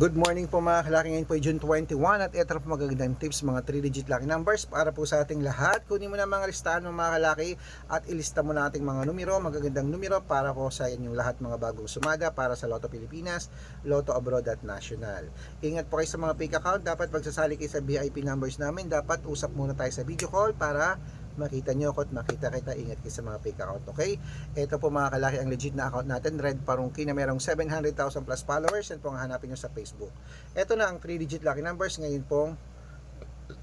Good morning po mga kalaki, ngayon po ay June 21 at ito po magagandang tips, mga 3-digit lucky numbers para po sa ating lahat. Kunin mo na mga listahan mo mga kalaki at ilista mo na ating mga numero, magagandang numero para po sa inyong lahat mga bagong sumada para sa Lotto Pilipinas, Lotto Abroad at National. Ingat po kayo sa mga fake account, dapat magsasali kayo sa VIP numbers namin, dapat usap muna tayo sa video call para makita nyo ako at makita kita. Ingat kayo sa mga fake account, okay? Ito po mga kalaki ang legit na account natin, Red Parungki, na merong 700,000 plus followers. Yan po ang hanapin nyo sa Facebook. Ito na ang 3-digit lucky numbers ngayon pong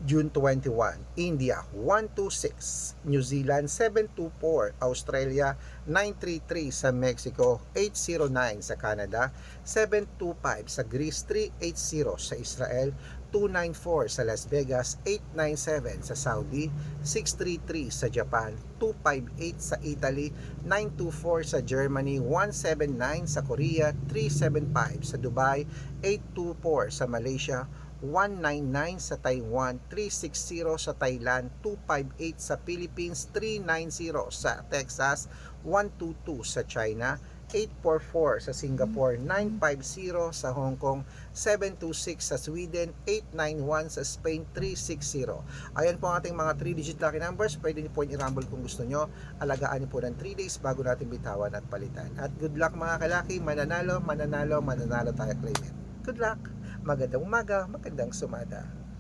June 21. India 126, New Zealand 724, Australia 933, sa Mexico 809, sa Canada 725, sa Greece 380, sa Israel 294, sa Las Vegas 897, sa Saudi 633, sa Japan 258, sa Italy 924, sa Germany 179, sa Korea 375, sa Dubai 824, sa Malaysia 199, sa Taiwan 360, sa Thailand 258, sa Philippines 390, sa Texas 122, sa China 844, sa Singapore 950, sa Hong Kong 726, sa Sweden 891, sa Spain 360. Ayan po ang ating mga 3-digit lucky numbers. Pwede niyo po i-rumble kung gusto nyo. Alagaan niyo po ng 3 days bago natin bitawan at palitan. At good luck mga kalaki, mananalo tayo, claim it. Good luck! Magandang umaga, magandang sumada.